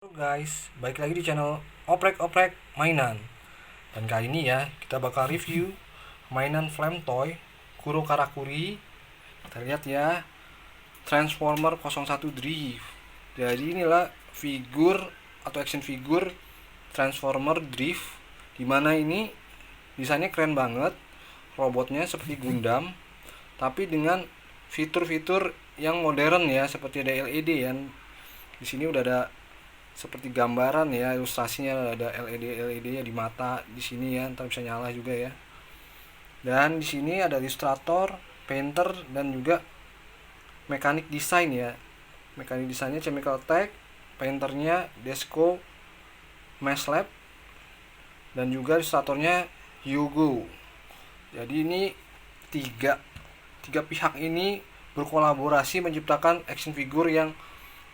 Halo guys, balik lagi di channel Oprek-Oprek Mainan. Dan kali ini ya, kita bakal review mainan Flame Toy Kuro Karakuri. Kita lihat ya, Transformer 01 Drift. Jadi inilah figur atau action figure Transformer Drift, dimana ini desainnya keren banget. Robotnya seperti Gundam, tapi dengan fitur-fitur yang modern ya, seperti ada LED ya. Di sini udah ada seperti gambaran ya, ilustrasinya ada LED ya di mata di sini ya, ntar bisa nyala juga ya. Dan di sini ada ilustrator, painter, dan juga mekanik desain ya. Mekanik desainnya Chemical Tech, painternya Desco Maslab, dan juga ilustratornya Yugo. Jadi ini tiga pihak ini berkolaborasi menciptakan action figure yang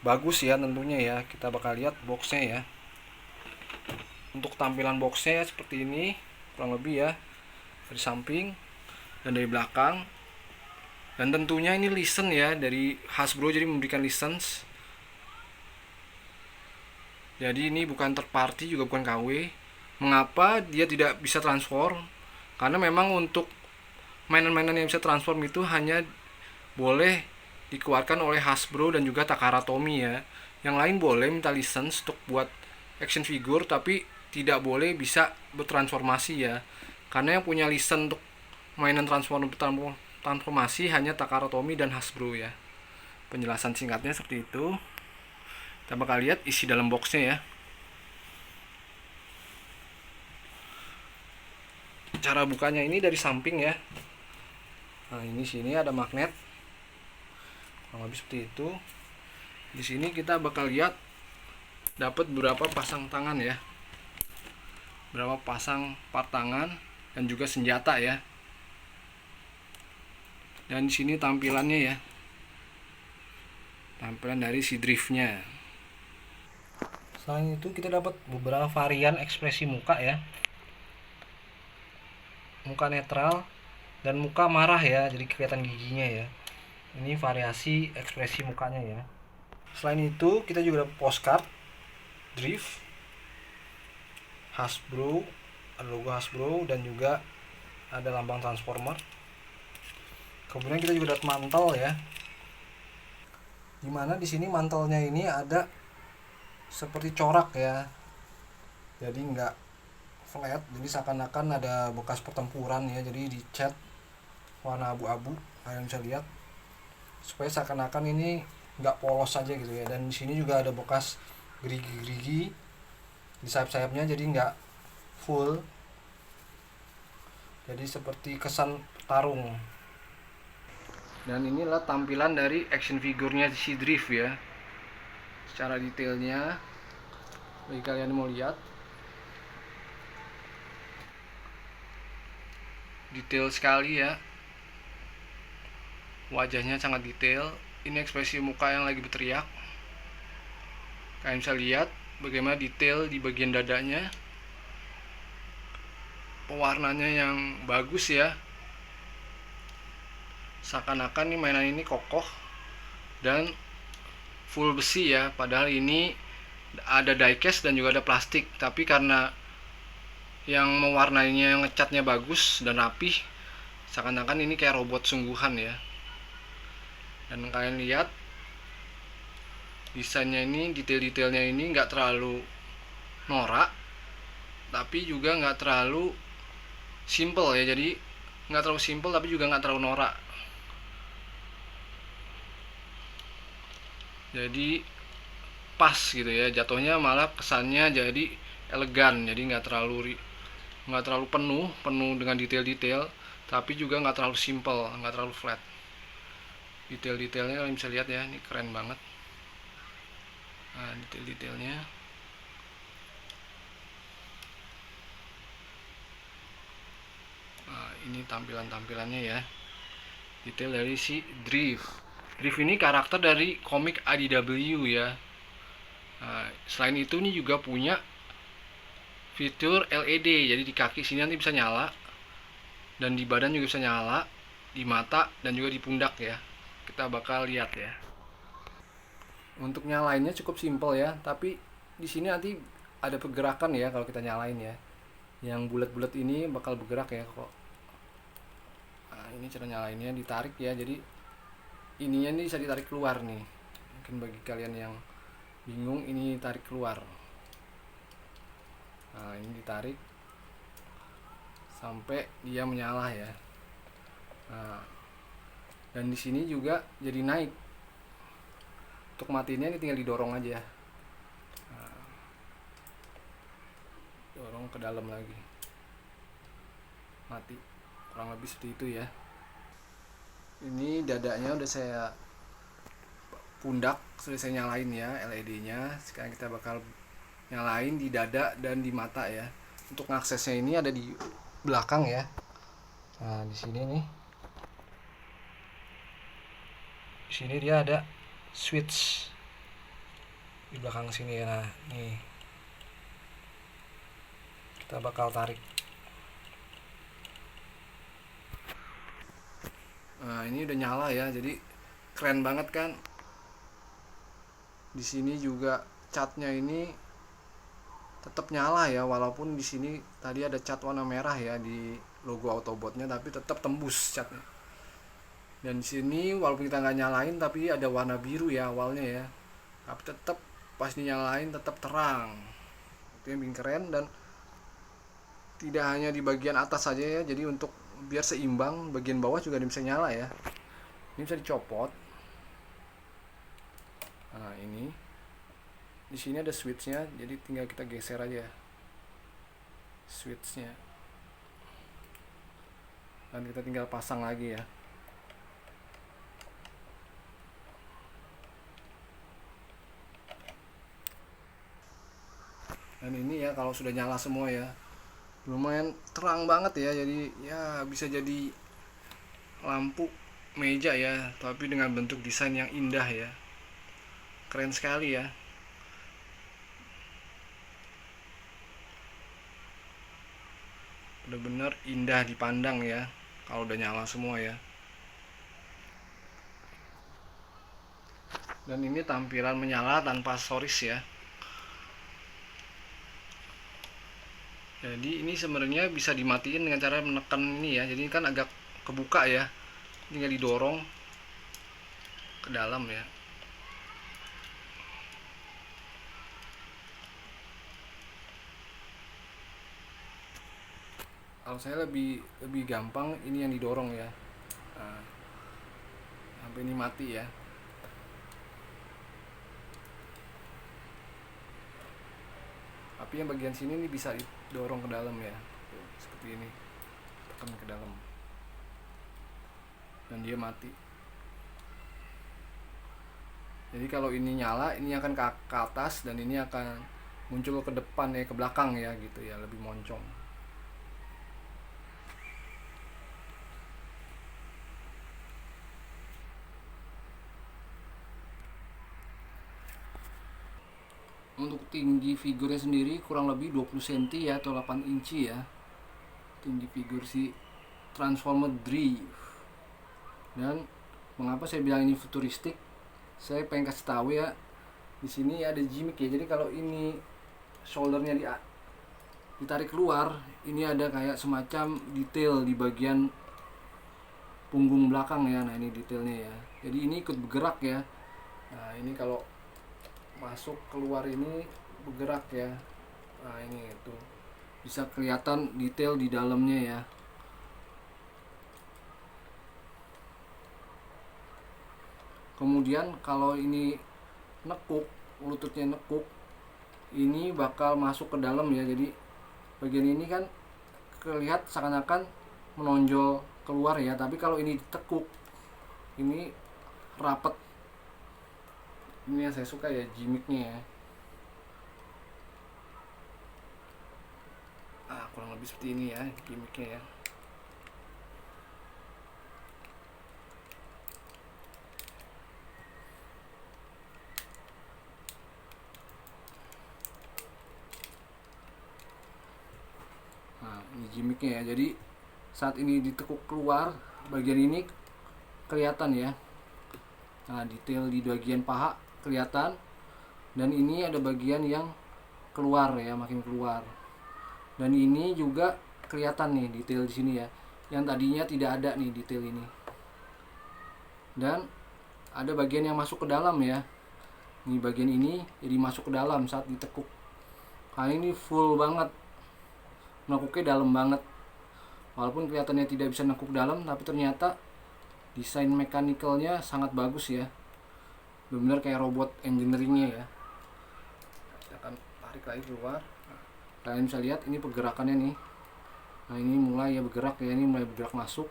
bagus ya tentunya ya. Kita bakal lihat boxnya ya. Untuk tampilan boxnya ya seperti ini kurang lebih ya, dari samping dan dari belakang. Dan tentunya ini license ya dari Hasbro, jadi memberikan license. Jadi ini bukan third party, juga bukan KW. Mengapa dia tidak bisa transform? Karena memang untuk mainan-mainan yang bisa transform itu hanya boleh dikeluarkan oleh Hasbro dan juga Takara Tomy ya. Yang lain boleh minta license untuk buat action figure, tapi tidak boleh bisa bertransformasi ya. Karena yang punya license untuk mainan transformasi hanya Takara Tomy dan Hasbro ya. Penjelasan singkatnya seperti itu. Kita bakal lihat isi dalam boxnya ya. Cara bukanya ini dari samping ya. Nah, ini sini ada magnet. Kurang lebih seperti itu. Di sini kita bakal lihat dapat berapa pasang tangan ya. Berapa pasang part tangan dan juga senjata ya. Dan di sini tampilannya ya. Tampilan dari si driftnya. Selain itu kita dapat beberapa varian ekspresi muka ya. Muka netral dan muka marah ya, jadi kelihatan giginya ya. Ini variasi ekspresi mukanya ya. Selain itu kita juga dapat postcard drift Hasbro, ada logo Hasbro dan juga ada lambang transformer. Kemudian kita juga dapat mantel ya, dimana di sini mantelnya ini ada seperti corak ya, jadi nggak flat, jadi seakan-akan ada bekas pertempuran ya, jadi dicat warna abu-abu, kalian bisa lihat, supaya seakan-akan ini nggak polos saja gitu ya. Dan di sini juga ada bekas gerigi-gerigi di sayap-sayapnya, jadi nggak full, jadi seperti kesan tarung. Dan inilah tampilan dari action figurnya si Drift ya, secara detailnya. Bagi kalian mau lihat, detail sekali ya, wajahnya sangat detail. Ini ekspresi muka yang lagi berteriak. Kalian bisa lihat bagaimana detail di bagian dadanya, pewarnanya yang bagus ya, seakan-akan nih mainan ini kokoh dan full besi ya, padahal ini ada diecast dan juga ada plastik, tapi karena yang mewarnainya, yang ngecatnya bagus dan rapih, seakan-akan ini kayak robot sungguhan ya. Dan kalian lihat desainnya ini, detail-detailnya ini nggak terlalu norak, tapi juga nggak terlalu simple ya. Jadi nggak terlalu simple tapi juga nggak terlalu norak. Jadi pas gitu ya, jatuhnya malah kesannya jadi elegan. Jadi nggak terlalu penuh dengan detail-detail, tapi juga nggak terlalu simple, nggak terlalu flat. Detail-detailnya kalian bisa lihat ya, ini keren banget. Nah, detail-detailnya. Nah, ini tampilannya ya. Detail dari si Drift. Drift ini karakter dari komik IDW ya. Nah, selain itu ini juga punya fitur LED. Jadi di kaki sini nanti bisa nyala, dan di badan juga bisa nyala, di mata dan juga di pundak ya. Kita bakal lihat ya. Untuk nyalainnya cukup simpel ya, tapi di sini nanti ada pergerakan ya kalau kita nyalain ya. Yang bulat-bulat ini bakal bergerak ya kok. Nah, ini cara nyalainnya, ditarik ya. Jadi ininya nih bisa ditarik keluar nih. Mungkin bagi kalian yang bingung, ini tarik keluar. Nah, ini ditarik sampai dia menyala ya. Nah, dan di sini juga jadi naik. Untuk matinya ini tinggal didorong aja. Nah, dorong ke dalam lagi, mati. Kurang lebih seperti itu ya. Ini dadanya udah saya pundak, sudah saya nyalain ya LED-nya. Sekarang kita bakal nyalain di dada dan di mata ya. Untuk aksesnya ini ada di belakang ya. Nah, di sini nih. Di sini dia ada switch di belakang sini ya. Nah, nih. Kita bakal tarik. Nah, ini udah nyala ya. Jadi keren banget kan? Di sini juga catnya ini tetap nyala ya, walaupun di sini tadi ada cat warna merah ya di logo Autobotnya, tapi tetap tembus catnya. Dan di sini walaupun kita nggak nyalain tapi ada warna biru ya awalnya ya, tapi tetap pas dinyalain tetap terang. Itu yang bikin keren. Dan tidak hanya di bagian atas saja ya, jadi untuk biar seimbang bagian bawah juga bisa nyala ya. Ini bisa dicopot. Nah, ini di sini ada switchnya, jadi tinggal kita geser aja switchnya, dan kita tinggal pasang lagi ya. Dan ini ya kalau sudah nyala semua ya, lumayan terang banget ya, jadi ya bisa jadi lampu meja ya, tapi dengan bentuk desain yang indah ya. Keren sekali ya. Bener-bener indah dipandang ya kalau udah nyala semua ya. Dan ini tampilan menyala tanpa aksesoris ya. Jadi ini sebenarnya bisa dimatiin dengan cara menekan ini ya. Jadi kan agak kebuka ya, tinggal didorong ke dalam ya. Kalau saya lebih gampang ini yang didorong ya. Nah, sampai ini mati ya. Tapi yang bagian sini ini bisa didorong ke dalam ya. Tuh, seperti ini, tekan ke dalam dan dia mati. Jadi kalau ini nyala, ini akan ke atas, dan ini akan muncul ke depan ya, ke belakang ya gitu ya, lebih moncong. Untuk tinggi figurnya sendiri kurang lebih 20 cm ya, atau 8 inci ya. Tinggi figur si Transformer Drive. Dan mengapa saya bilang ini futuristik? Saya pengen kasih tahu ya, di sini ada gimmick ya. Jadi kalau ini shouldernya ditarik keluar, ini ada kayak semacam detail di bagian punggung belakang ya. Nah, ini detailnya ya. Jadi ini ikut bergerak ya. Nah, ini kalau masuk keluar ini bergerak ya. Nah, ini itu bisa kelihatan detail di dalamnya ya. Kemudian kalau ini nekuk, lututnya nekuk, ini bakal masuk ke dalam ya. Jadi bagian ini kan kelihatan seakan-akan menonjol keluar ya, tapi kalau ini ditekuk, ini rapet. Ini yang saya suka ya, gimmicknya ya. Kurang lebih seperti ini ya gimmicknya ya. Nah, ini gimmicknya ya. Jadi saat ini ditekuk keluar, bagian ini kelihatan ya. Nah, detail di bagian paha kelihatan, dan ini ada bagian yang keluar ya, makin keluar. Dan ini juga kelihatan nih detail di sini ya, yang tadinya tidak ada nih detail ini. Dan ada bagian yang masuk ke dalam ya. Ini bagian ini jadi masuk ke dalam saat ditekuk. Kali ini full banget, nekuknya dalam banget. Walaupun kelihatannya tidak bisa nekuk dalam, tapi ternyata desain mekanikalnya sangat bagus ya. Benar-benar kayak robot engineeringnya ya. Kita akan tarik lagi keluar. Kalian bisa lihat ini pergerakannya nih. Nah ini mulai ya bergerak ya, ini mulai bergerak masuk.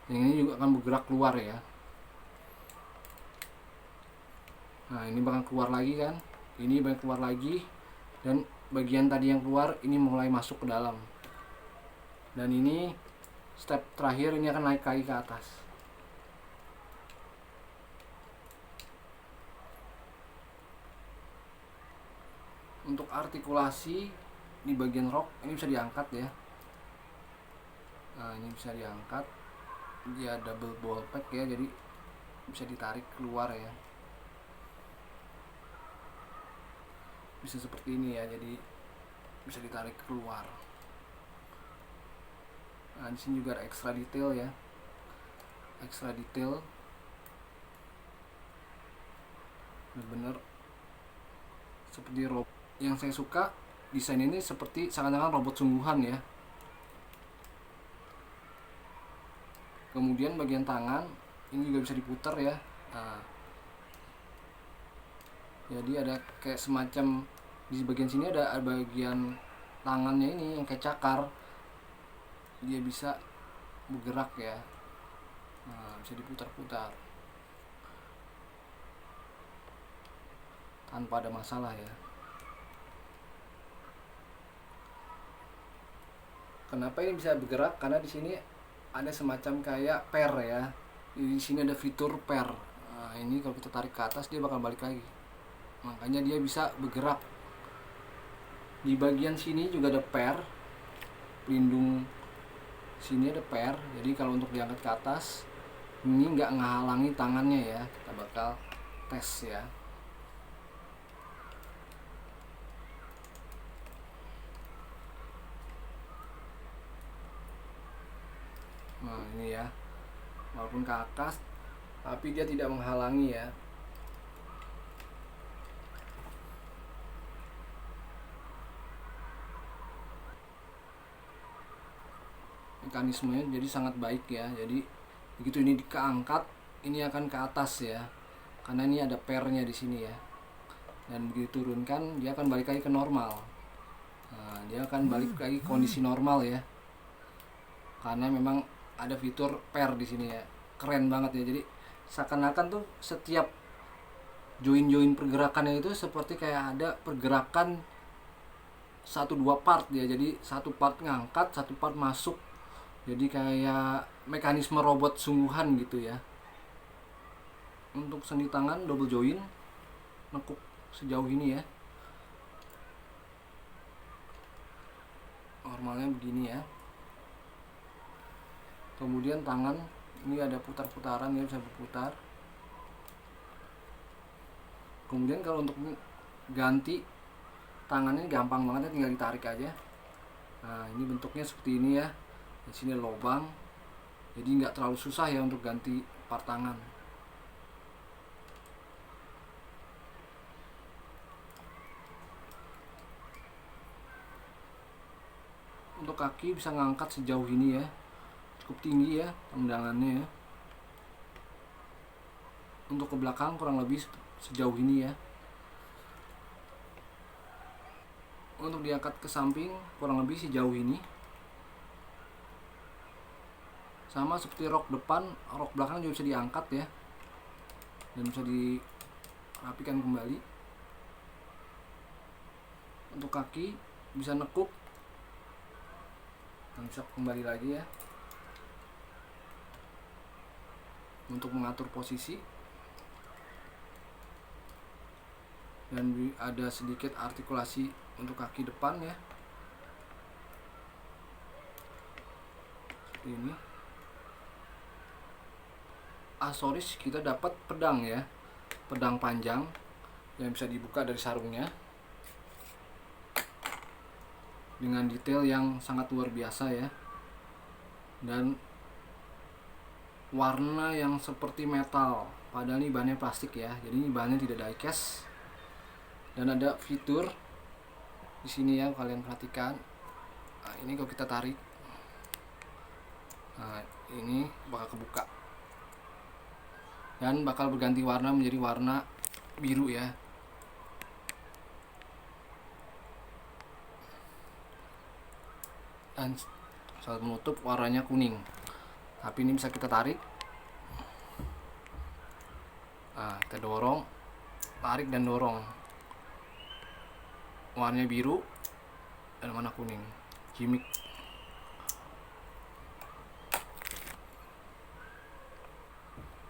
Yang ini juga akan bergerak keluar ya. Nah ini bakal keluar lagi kan. Ini bakal keluar lagi. Dan bagian tadi yang keluar ini mulai masuk ke dalam. Dan ini step terakhir, ini akan naik lagi ke atas. Untuk artikulasi di bagian rok ini bisa diangkat ya. Nah ini bisa diangkat, dia double ball pack ya, jadi bisa ditarik keluar ya. Bisa seperti ini ya, jadi bisa ditarik keluar. Nah di sini juga ada extra detail ya, extra detail, bener-bener seperti robot. Yang saya suka desain ini seperti seakan-akan robot sungguhan ya. Kemudian bagian tangan ini juga bisa diputar ya. Nah, jadi ada kayak semacam di bagian sini ada bagian tangannya ini yang kayak cakar, dia bisa bergerak ya. Nah, bisa diputar-putar tanpa ada masalah ya. Kenapa ini bisa bergerak? Karena di sini ada semacam kayak per ya. Di sini ada fitur per. Nah, ini kalau kita tarik ke atas dia bakal balik lagi. Makanya dia bisa bergerak. Di bagian sini juga ada per, pelindung sini ada per. Jadi kalau untuk diangkat ke atas ini nggak ngehalangi tangannya ya. Kita bakal tes ya. Nah ini ya, walaupun ke atas tapi dia tidak menghalangi ya. Mekanismenya jadi sangat baik ya. Jadi begitu ini keangkat, ini akan ke atas ya, karena ini ada pernya di sini ya. Dan begitu turunkan dia akan balik lagi ke normal. Nah, dia akan balik lagi kondisi normal ya, karena memang ada fitur per di sini ya. Keren banget ya. Jadi seakan-akan tuh setiap join pergerakannya itu seperti kayak ada pergerakan 1-2 part ya. Jadi satu part ngangkat, satu part masuk. Jadi kayak mekanisme robot sungguhan gitu ya. Untuk sendi tangan double join, nekuk sejauh ini ya. Normalnya begini ya. Kemudian tangan ini ada putar-putaran ya, bisa berputar. Kemudian kalau untuk ganti tangannya gampang banget ya, tinggal ditarik aja. Nah ini bentuknya seperti ini ya. Di sini lubang, jadi nggak terlalu susah ya untuk ganti part tangan. Untuk kaki bisa ngangkat sejauh ini ya, cukup tinggi ya tendangannya ya. Untuk ke belakang kurang lebih sejauh ini ya. Untuk diangkat ke samping kurang lebih sejauh ini. Sama seperti rok depan, rok belakang juga bisa diangkat ya, dan bisa dirapikan kembali. Untuk kaki bisa nekuk dan bisa kembali lagi ya, untuk mengatur posisi. Dan ada sedikit artikulasi untuk kaki depan ya, seperti ini. Aksesoris kita dapat pedang ya, pedang panjang yang bisa dibuka dari sarungnya. dengan detail yang sangat luar biasa ya, dan warna yang seperti metal, padahal ini bahannya plastik ya. Jadi ini bahannya tidak die cast, dan ada fitur di sini ya, kalian perhatikan. Nah, ini kalau kita tarik, nah ini bakal kebuka dan bakal berganti warna menjadi warna biru ya. Dan saat menutup warnanya kuning, tapi ini bisa kita tarik. Nah, kita dorong, tarik dan dorong, warnanya biru dan warna kuning, gimmick.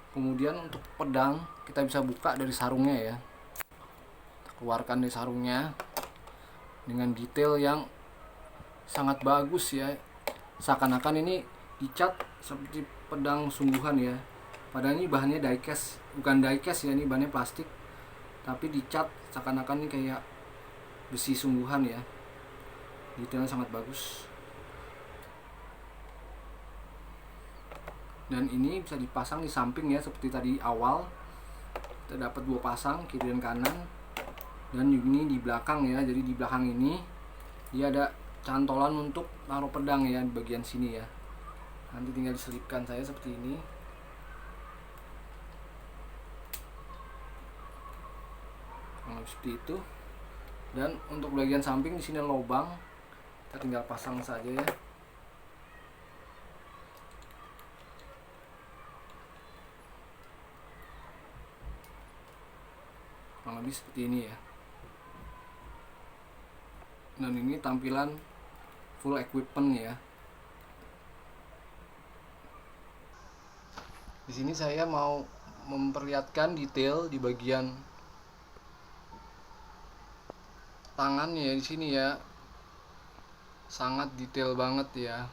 Kemudian untuk pedang kita bisa buka dari sarungnya ya, kita keluarkan dari sarungnya dengan detail yang sangat bagus ya, seakan-akan ini dicat seperti pedang sungguhan ya. Padahal ini bahannya die cast, bukan die cast ya, ini bahannya plastik, tapi dicat seakan-akan ini kayak besi sungguhan ya. Detailnya sangat bagus. Dan ini bisa dipasang di samping ya, seperti tadi awal kita dapat 2 pasang, kiri dan kanan. Dan ini di belakang ya, jadi di belakang ini dia ada cantolan untuk taruh pedang ya, di bagian sini ya. Nanti tinggal diselipkan saya seperti ini. Nah, seperti itu. Dan untuk bagian samping di sini lubang, kita tinggal pasang saja ya. Kurang lebih seperti ini ya. Dan ini tampilan full equipment ya. Di sini saya mau memperlihatkan detail di bagian tangannya ya, di sini ya. Sangat detail banget ya.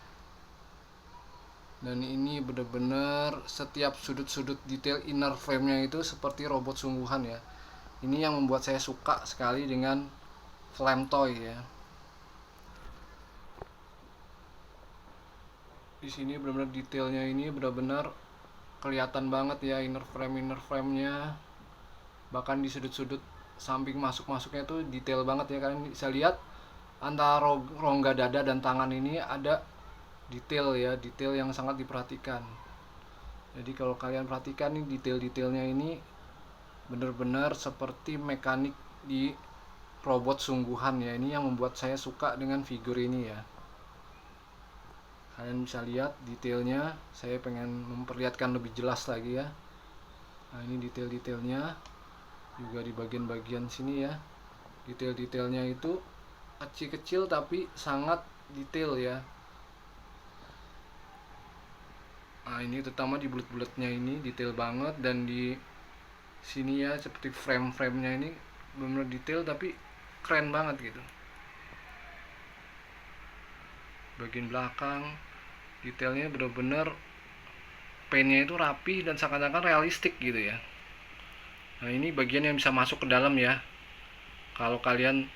Dan ini benar-benar setiap sudut-sudut detail inner frame-nya itu seperti robot sungguhan ya. Ini yang membuat saya suka sekali dengan Flamtoy ya. Di sini benar-benar detailnya ini benar-benar kelihatan banget ya, inner frame-nya. Bahkan di sudut-sudut samping masuknya itu detail banget ya. Kalian bisa lihat antara rongga dada dan tangan ini ada detail ya, detail yang sangat diperhatikan. Jadi kalau kalian perhatikan nih, detail-detailnya ini benar-benar seperti mekanik di robot sungguhan ya. Ini yang membuat saya suka dengan figur ini ya. Kalian bisa lihat detailnya, saya pengen memperlihatkan lebih jelas lagi ya. Nah, ini detail-detailnya juga di bagian-bagian sini ya. Detail-detailnya itu kecil-kecil tapi sangat detail ya. Nah, ini terutama di bulat-bulatnya ini detail banget, dan di sini ya seperti frame-nya ini benar-benar detail tapi keren banget gitu. Bagian belakang detailnya benar-benar paintnya itu rapi dan seakan-akan realistik gitu ya. Nah, ini bagian yang bisa masuk ke dalam ya. Kalau kalian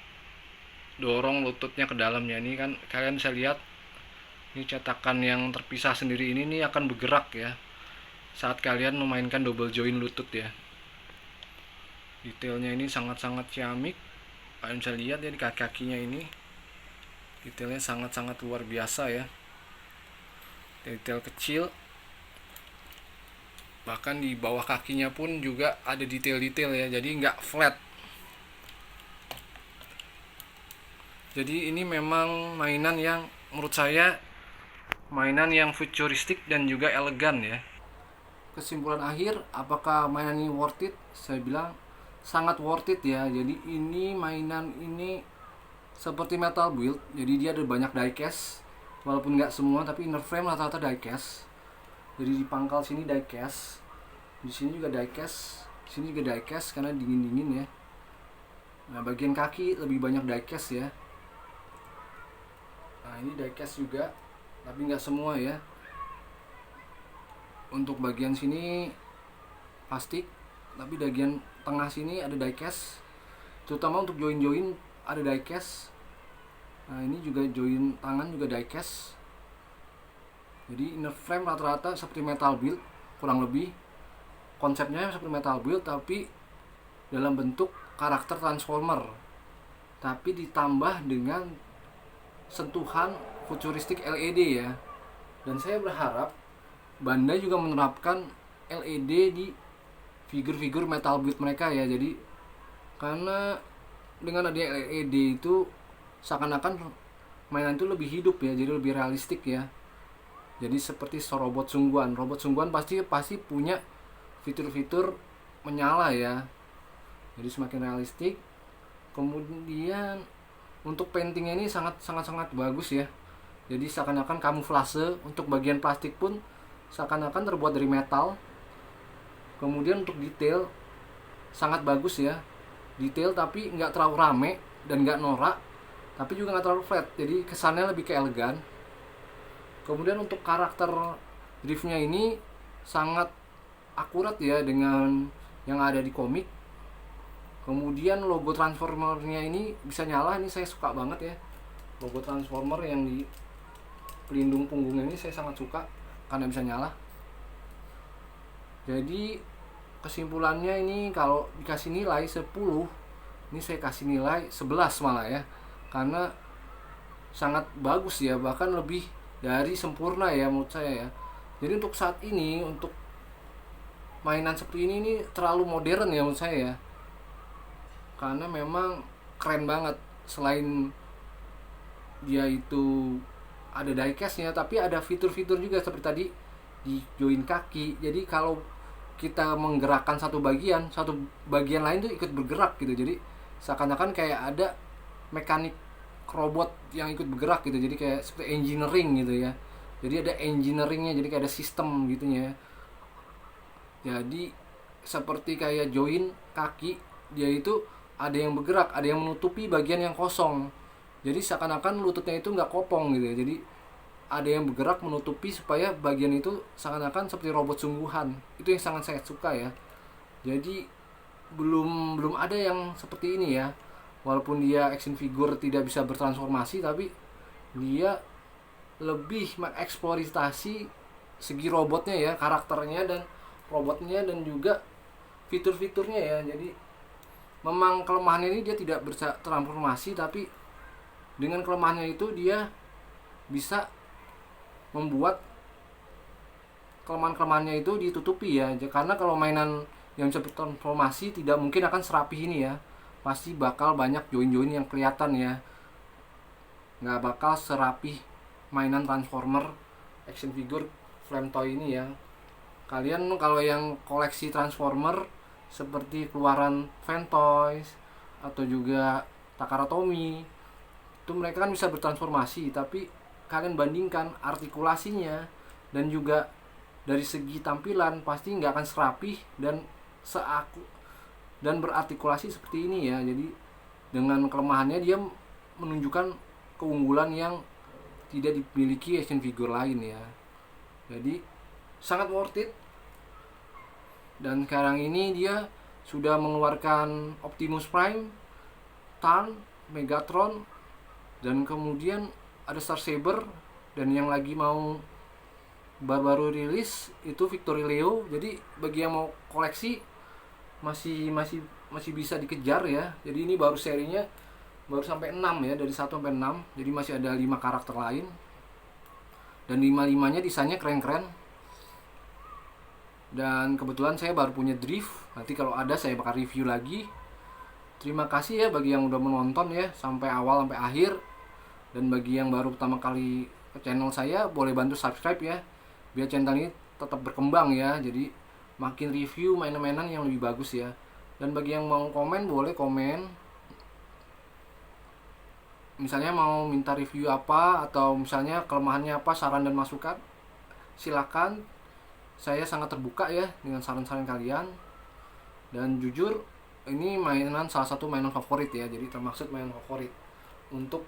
dorong lututnya ke dalamnya, ini kan kalian bisa lihat ini cetakan yang terpisah sendiri ini akan bergerak ya saat kalian memainkan double join lutut ya. Detailnya ini sangat-sangat ciamik. Kalian bisa lihat ya di kaki-kakinya ini detailnya sangat-sangat luar biasa ya. Detail kecil, bahkan di bawah kakinya pun juga ada detail-detail ya, jadi nggak flat. Jadi ini memang mainan yang menurut saya mainan yang futuristik dan juga elegan ya. Kesimpulan akhir, apakah mainan ini worth it? Saya bilang sangat worth it ya. Jadi ini mainan ini seperti metal build, jadi dia ada banyak diecast, walaupun nggak semua, tapi inner frame rata-rata diecast. Jadi di pangkal sini diecast, di sini juga diecast, di sini juga diecast karena dingin-dingin ya. Nah, bagian kaki lebih banyak diecast ya. Nah, ini diecast juga, tapi nggak semua ya. Untuk bagian sini plastik, tapi bagian tengah sini ada diecast, terutama untuk join-join ada diecast. Nah ini juga join tangan juga diecast. Jadi inner frame rata-rata seperti metal build, kurang lebih konsepnya seperti metal build tapi dalam bentuk karakter transformer, tapi ditambah dengan sentuhan futuristik LED ya. Dan saya berharap Bandai juga menerapkan LED di figur-figur metal build mereka ya. Jadi karena dengan adanya LED itu seakan-akan mainan itu lebih hidup ya, jadi lebih realistik ya. Jadi seperti robot sungguhan. Robot sungguhan pasti punya fitur-fitur menyala ya. Jadi semakin realistik. Kemudian untuk paintingnya ini sangat bagus ya. Jadi seakan-akan kamuflase. Untuk bagian plastik pun seakan-akan terbuat dari metal. Kemudian untuk detail sangat bagus ya. Detail tapi nggak terlalu rame dan nggak norak, tapi juga nggak terlalu flat. Jadi kesannya lebih ke elegan. Kemudian untuk karakter driftnya ini sangat akurat ya dengan yang ada di komik. Kemudian logo transformernya ini bisa nyala, ini saya suka banget ya. Logo transformer yang di pelindung punggungnya ini saya sangat suka karena bisa nyala. Jadi kesimpulannya ini kalau dikasih nilai 10, ini saya kasih nilai 11 malah ya. Karena sangat bagus ya, bahkan lebih dari sempurna ya menurut saya ya. Jadi untuk saat ini, untuk mainan seperti ini terlalu modern ya menurut saya ya. Karena memang keren banget. Selain dia itu ada diecastnya, tapi ada fitur-fitur juga seperti tadi di join kaki. Jadi kalau kita menggerakkan satu bagian lain tuh ikut bergerak gitu. Jadi seakan-akan kayak ada mekanik robot yang ikut bergerak gitu. Jadi kayak seperti engineering gitu ya. Jadi ada engineeringnya, jadi kayak ada sistem gitu ya. Jadi seperti kayak join kaki, dia itu ada yang bergerak, ada yang menutupi bagian yang kosong. Jadi seakan-akan lututnya itu nggak kopong gitu ya. Jadi ada yang bergerak menutupi supaya bagian itu seakan-akan seperti robot sungguhan. Itu yang sangat saya suka ya. Jadi belum ada yang seperti ini ya. Walaupun dia action figure tidak bisa bertransformasi, tapi dia lebih mengeksplorasi segi robotnya ya, karakternya dan robotnya dan juga fitur-fiturnya ya. Jadi memang kelemahannya ini dia tidak bisa transformasi, tapi dengan kelemahannya itu dia bisa membuat kelemahan-kelemahannya itu ditutupi ya. Karena kalau mainan yang bisa bertransformasi tidak mungkin akan serapih ini ya. Pasti bakal banyak join-join yang kelihatan ya. Nggak bakal serapih mainan transformer action figure flame toy ini ya. Kalian kalau yang koleksi transformer seperti keluaran Fantoys atau juga Takara Tomy, itu mereka kan bisa bertransformasi, tapi kalian bandingkan artikulasinya dan juga dari segi tampilan pasti nggak akan serapih dan dan berartikulasi seperti ini ya. Jadi dengan kelemahannya dia menunjukkan keunggulan yang tidak dimiliki action figure lain ya. Jadi sangat worth it. Dan sekarang ini dia sudah mengeluarkan Optimus Prime, Tarn, Megatron, dan kemudian ada Star Saber, dan yang lagi mau baru rilis itu Victory Leo. Jadi bagi yang mau koleksi masih bisa dikejar ya. Jadi ini baru serinya baru sampai 6 ya, dari 1 sampai 6. Jadi masih ada 5 karakter lain. Dan 5-5-nya desainnya keren-keren. Dan kebetulan saya baru punya drift. Nanti kalau ada saya bakal review lagi. Terima kasih ya bagi yang udah menonton ya sampai awal sampai akhir. Dan bagi yang baru pertama kali ke channel saya, boleh bantu subscribe ya, biar channel ini tetap berkembang ya. Jadi makin review mainan-mainan yang lebih bagus ya. Dan bagi yang mau komen, boleh komen. Misalnya mau minta review apa, atau misalnya kelemahannya apa, saran dan masukan, silakan. Saya sangat terbuka ya dengan saran-saran kalian. Dan jujur ini mainan salah satu mainan favorit ya. Jadi termaksud mainan favorit untuk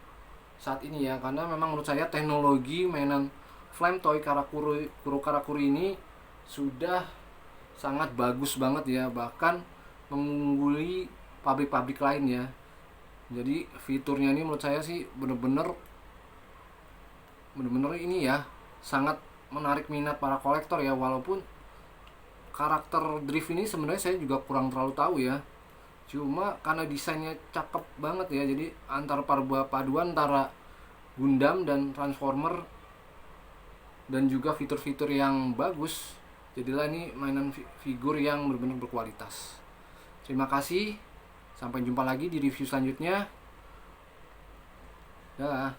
saat ini ya, karena memang menurut saya teknologi mainan Flame Toy Kuro Karakuri ini sudah sangat bagus banget ya, bahkan mengungguli pabrik-pabrik lain ya. Jadi fiturnya ini menurut saya sih bener-bener ini ya, sangat menarik minat para kolektor ya. Walaupun karakter drift ini sebenarnya saya juga kurang terlalu tahu ya, cuma karena desainnya cakep banget ya, jadi paduan antara Gundam dan Transformer dan juga fitur-fitur yang bagus, jadilah ini mainan figur yang benar-benar berkualitas. Terima kasih, sampai jumpa lagi di review selanjutnya. Dah.